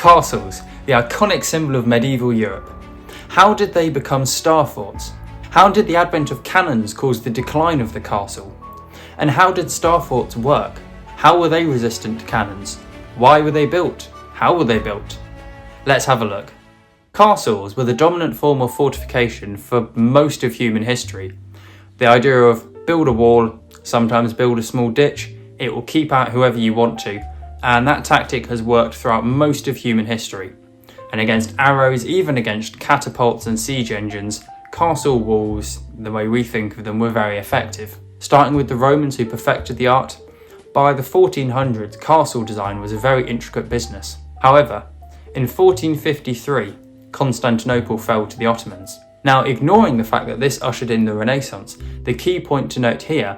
Castles, the iconic symbol of medieval Europe. How did they become star forts? How did the advent of cannons cause the decline of the castle? And how did star forts work? How were they resistant to cannons? Why were they built? How were they built? Let's have a look. Castles were the dominant form of fortification for most of human history. The idea of build a wall, sometimes build a small ditch, it will keep out whoever you want to, and that tactic has worked throughout most of human history. And against arrows, even against catapults and siege engines, castle walls, the way we think of them, were very effective. Starting with the Romans who perfected the art, by the 1400s castle design was a very intricate business. However, in 1453, Constantinople fell to the Ottomans. Now, ignoring the fact that this ushered in the Renaissance, the key point to note here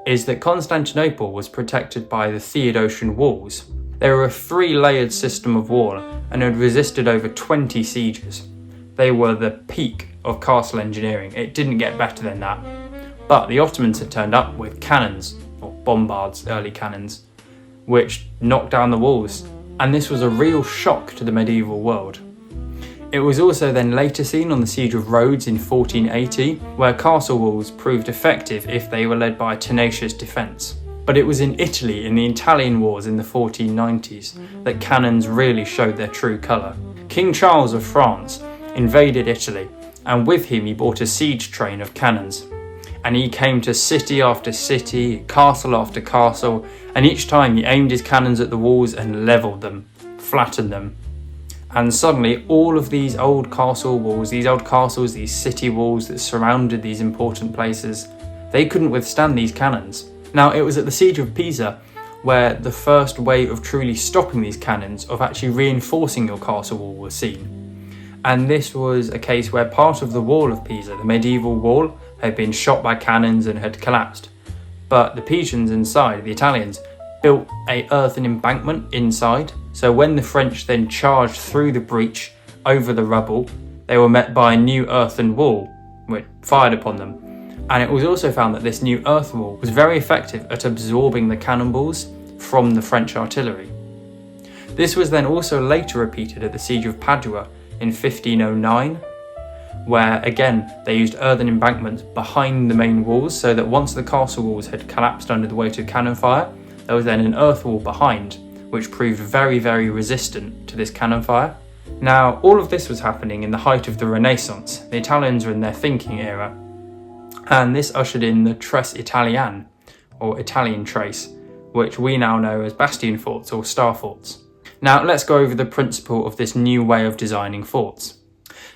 is that Constantinople was protected by the Theodosian walls. They were a 3-layered system of wall and had resisted over 20 sieges. They were the peak of castle engineering. It didn't get better than that. But the Ottomans had turned up with cannons, or bombards, early cannons, which knocked down the walls. And this was a real shock to the medieval world. It was also then later seen on the Siege of Rhodes in 1480, where castle walls proved effective if they were led by a tenacious defence. But it was in Italy in the Italian wars in the 1490s that cannons really showed their true colour. King Charles of France invaded Italy, and with him he brought a siege train of cannons. And he came to city after city, castle after castle, and each time he aimed his cannons at the walls and levelled them, flattened them. And suddenly all of these old castle walls, these old castles, these city walls that surrounded these important places, they couldn't withstand these cannons. Now, it was at the Siege of Pisa where the first way of truly stopping these cannons, of actually reinforcing your castle wall, was seen. And this was a case where part of the wall of Pisa, the medieval wall, had been shot by cannons and had collapsed. But the Pisans inside, the Italians, built an earthen embankment inside. So when the French then charged through the breach over the rubble, they were met by a new earthen wall, which fired upon them. And it was also found that this new earth wall was very effective at absorbing the cannonballs from the French artillery. This was then also later repeated at the Siege of Padua in 1509, where again they used earthen embankments behind the main walls, so that once the castle walls had collapsed under the weight of cannon fire, there was then an earth wall behind, which proved very, very resistant to this cannon fire. Now, all of this was happening in the height of the Renaissance. The Italians were in their thinking era, and this ushered in the Tres Italiane, or Italian trace, which we now know as bastion forts or star forts. Now, let's go over the principle of this new way of designing forts.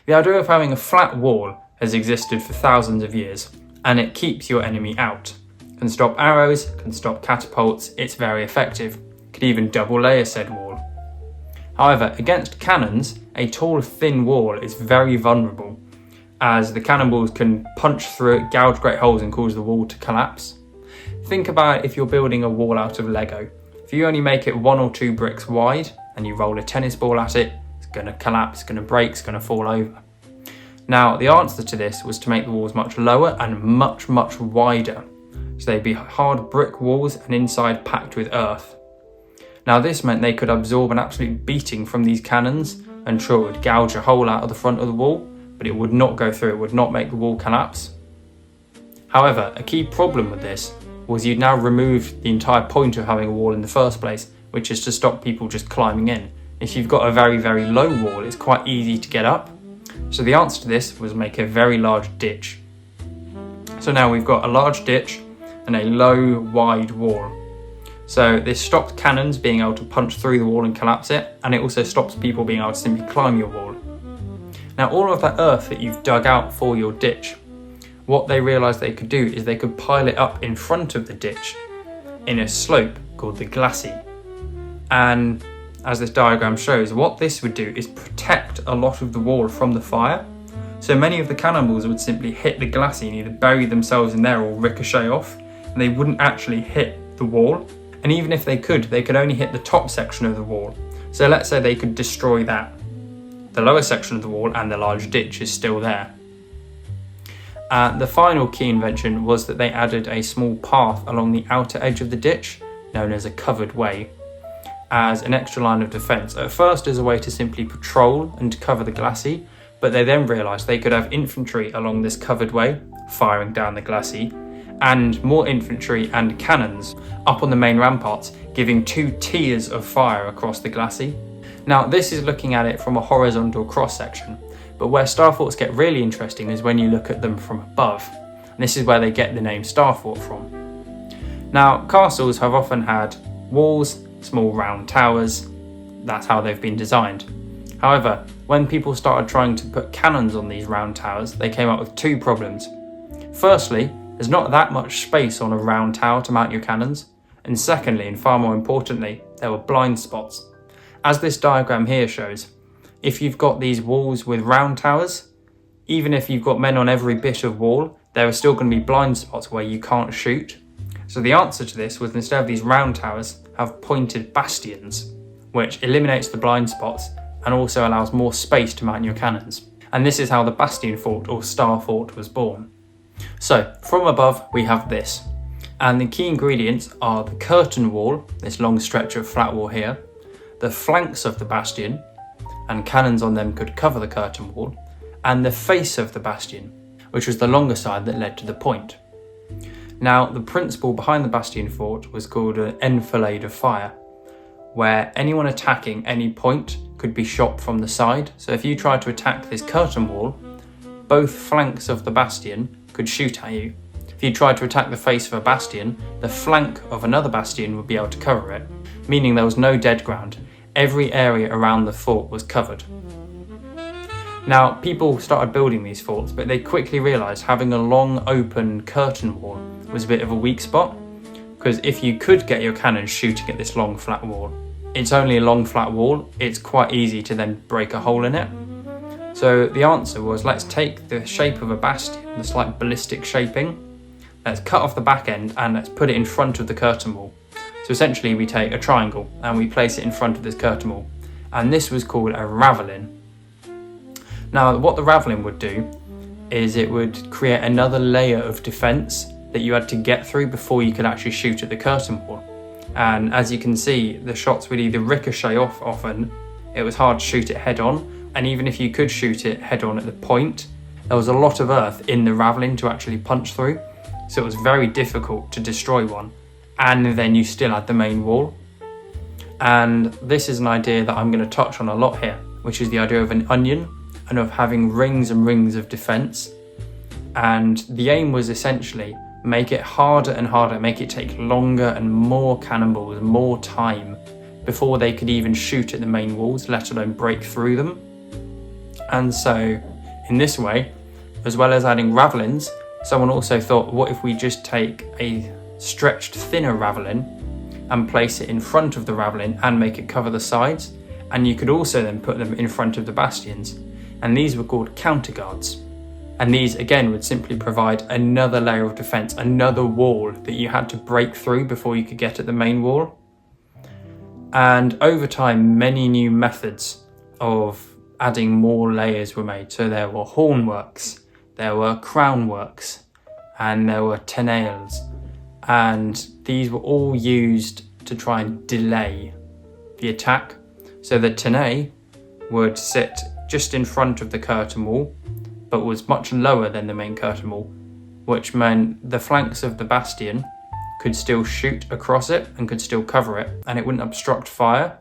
The idea of having a flat wall has existed for thousands of years, and it keeps your enemy out. Can stop arrows, can stop catapults, it's very effective. Could even double layer said wall. However, against cannons, a tall, thin wall is very vulnerable, as the cannonballs can punch through it, gouge great holes and cause the wall to collapse. Think about if you're building a wall out of Lego. If you only make it 1 or 2 bricks wide and you roll a tennis ball at it, it's going to collapse, it's going to break, it's going to fall over. Now, the answer to this was to make the walls much lower and much, much wider. So they'd be hard brick walls and inside packed with earth. Now, this meant they could absorb an absolute beating from these cannons, and sure, it would gouge a hole out of the front of the wall, but it would not go through, it would not make the wall collapse. However, a key problem with this was you'd now removed the entire point of having a wall in the first place, which is to stop people just climbing in. If you've got a very, very low wall, it's quite easy to get up. So the answer to this was make a very large ditch. So now we've got a large ditch and a low, wide wall. So this stopped cannons being able to punch through the wall and collapse it, and it also stops people being able to simply climb your wall. Now, all of that earth that you've dug out for your ditch, what they realised they could do is they could pile it up in front of the ditch in a slope called the glacis. And as this diagram shows, what this would do is protect a lot of the wall from the fire. So many of the cannonballs would simply hit the glacis and either bury themselves in there or ricochet off, and they wouldn't actually hit the wall. And even if they could only hit the top section of the wall. So let's say they could destroy that. The lower section of the wall and the large ditch is still there. The final key invention was that they added a small path along the outer edge of the ditch, known as a covered way. as an extra line of defence, at first as a way to simply patrol and cover the glacis, but they then realised they could have infantry along this covered way, firing down the glacis, and more infantry and cannons up on the main ramparts, giving 2 tiers of fire across the glacis. Now, this is looking at it from a horizontal cross-section, but where star forts get really interesting is when you look at them from above. And this is where they get the name star fort from. Now, castles have often had walls, small round towers. That's how they've been designed. However, when people started trying to put cannons on these round towers, they came up with 2 problems. Firstly, there's not that much space on a round tower to mount your cannons. And secondly, and far more importantly, there were blind spots. As this diagram here shows, if you've got these walls with round towers, even if you've got men on every bit of wall, there are still going to be blind spots where you can't shoot. So the answer to this was, instead of these round towers, have pointed bastions, which eliminates the blind spots and also allows more space to mount your cannons. And this is how the bastion fort or star fort was born. So from above we have this, and the key ingredients are the curtain wall, this long stretch of flat wall here, the flanks of the bastion, and cannons on them could cover the curtain wall, and the face of the bastion, which was the longer side that led to the point. Now, the principle behind the bastion fort was called an enfilade of fire, where anyone attacking any point could be shot from the side. So if you tried to attack this curtain wall, both flanks of the bastion could shoot at you. If you tried to attack the face of a bastion, the flank of another bastion would be able to cover it, meaning there was no dead ground. Every area around the fort was covered. Now, people started building these forts, but they quickly realised having a long open curtain wall was a bit of a weak spot, because if you could get your cannons shooting at this long flat wall, it's only a long flat wall, it's quite easy to then break a hole in it. So the answer was, let's take the shape of a bastion, the slight ballistic shaping, let's cut off the back end and let's put it in front of the curtain wall. So essentially we take a triangle and we place it in front of this curtain wall, and this was called a ravelin. Now, what the ravelin would do is it would create another layer of defence that you had to get through before you could actually shoot at the curtain wall. And as you can see, the shots would either ricochet off often, it was hard to shoot it head on, and even if you could shoot it head on at the point, there was a lot of earth in the ravelin to actually punch through, so it was very difficult to destroy one. And then you still had the main wall. And this is an idea that I'm going to touch on a lot here, which is the idea of an onion and of having rings and rings of defence. And the aim was essentially make it harder and harder, make it take longer and more cannonballs, more time before they could even shoot at the main walls, let alone break through them. And so in this way, as well as adding ravelins, someone also thought, what if we just take a stretched thinner ravelin and place it in front of the ravelin and make it cover the sides, and you could also then put them in front of the bastions, and these were called counterguards. And these again would simply provide another layer of defence, another wall that you had to break through before you could get at the main wall. And over time, many new methods of adding more layers were made. So there were hornworks, there were crownworks, and there were tenails. And these were all used to try and delay the attack. So the tenaille would sit just in front of the curtain wall, but was much lower than the main curtain wall, which meant the flanks of the bastion could still shoot across it and could still cover it, and it wouldn't obstruct fire.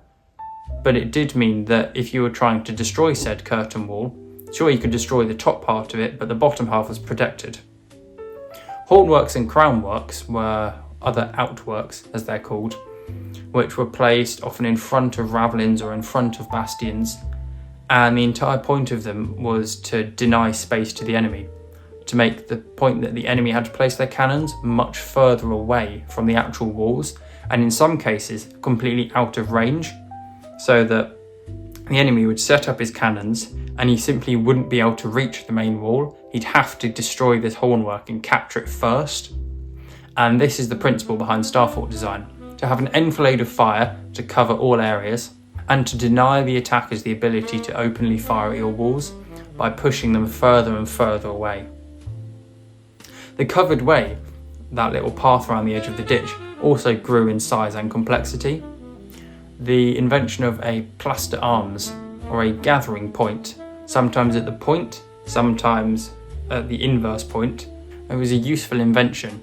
But it did mean that if you were trying to destroy said curtain wall, sure, you could destroy the top part of it, but the bottom half was protected. Hornworks and crownworks were other outworks, as they're called, which were placed often in front of ravelins or in front of bastions, and the entire point of them was to deny space to the enemy, to make the point that the enemy had to place their cannons much further away from the actual walls, and in some cases completely out of range, so that the enemy would set up his cannons and he simply wouldn't be able to reach the main wall. He'd have to destroy this hornwork and capture it first. And this is the principle behind Star Fort design, to have an enfilade of fire to cover all areas, and to deny the attackers the ability to openly fire at your walls by pushing them further and further away. The covered way, that little path around the edge of the ditch, also grew in size and complexity. the invention of a place d'armes, or a gathering point, sometimes at the point, sometimes at the inverse point. It was a useful invention,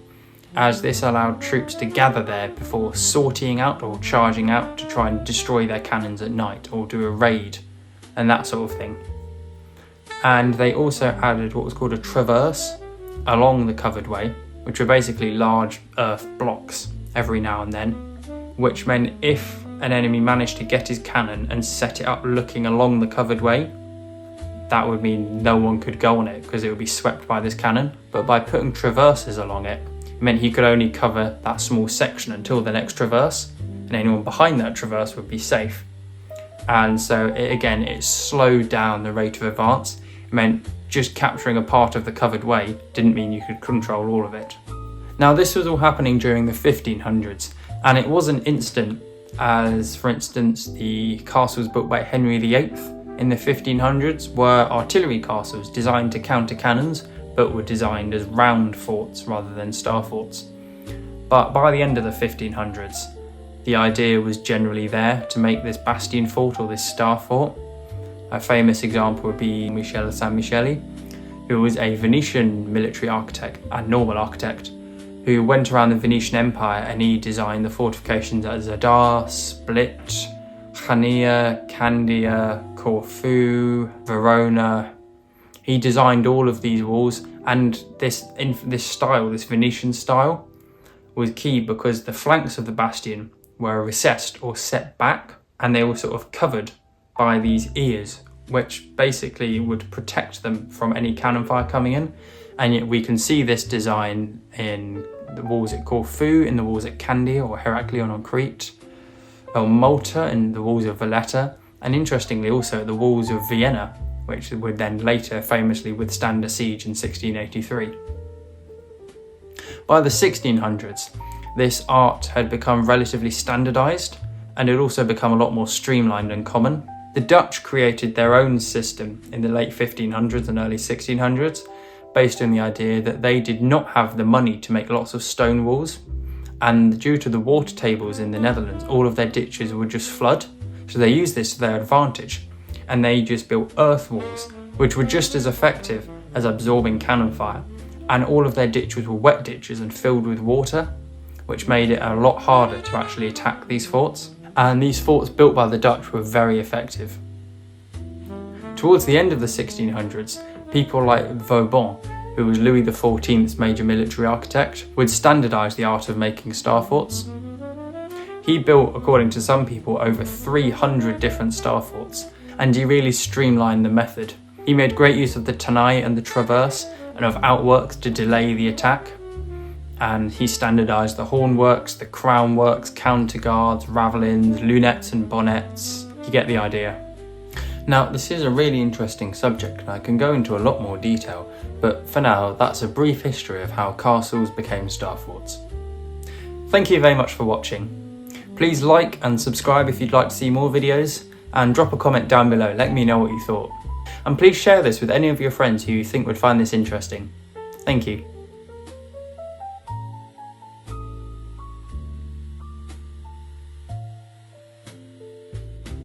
as this allowed troops to gather there before sortying out or charging out to try and destroy their cannons at night or do a raid and that sort of thing. And they also added what was called a traverse along the covered way, which were basically large earth blocks every now and then, which meant if an enemy managed to get his cannon and set it up looking along the covered way, that would mean no one could go on it because it would be swept by this cannon. But by putting traverses along it, it meant he could only cover that small section until the next traverse, and anyone behind that traverse would be safe. And so it slowed down the rate of advance. It meant just capturing a part of the covered way didn't mean you could control all of it. Now this was all happening during the 1500s, and it wasn't instant, as for instance the castles built by Henry VIII in the 1500s were artillery castles designed to counter cannons, but were designed as round forts rather than star forts. But by the end of the 1500s, the idea was generally there to make this bastion fort or this star fort. A famous example would be Michele Saint-Micheli, who was a Venetian military architect and naval architect who went around the Venetian Empire, and he designed the fortifications at Zadar, Split, Chania, Candia, Corfu, Verona. He designed all of these walls, and this style, this Venetian style, was key because the flanks of the bastion were recessed or set back, and they were sort of covered by these ears, which basically would protect them from any cannon fire coming in. And yet we can see this design in the walls at Corfu, in the walls at Candia or Heraklion on Crete, or Malta, in the walls of Valletta, and interestingly also at the walls of Vienna, which would then later famously withstand a siege in 1683. By the 1600s, this art had become relatively standardised, and it had also become a lot more streamlined and common. The Dutch created their own system in the late 1500s and early 1600s, based on the idea that they did not have the money to make lots of stone walls, and due to the water tables in the Netherlands, all of their ditches would just flood, so they used this to their advantage, and they just built earth walls, which were just as effective as absorbing cannon fire, and all of their ditches were wet ditches and filled with water, which made it a lot harder to actually attack these forts. And these forts built by the Dutch were very effective. Towards the end of the 1600s, people like Vauban, who was Louis XIV's major military architect, would standardise the art of making star forts. He built, according to some people, over 300 different star forts, and he really streamlined the method. He made great use of the tenaille and the traverse, and of outworks to delay the attack. And he standardised the hornworks, the crownworks, counterguards, ravelins, lunettes and bonnets. You get the idea. Now, this is a really interesting subject, and I can go into a lot more detail, but for now, that's a brief history of how castles became star forts. Thank you very much for watching. Please like and subscribe if you'd like to see more videos, and drop a comment down below, let me know what you thought. And please share this with any of your friends who you think would find this interesting. Thank you.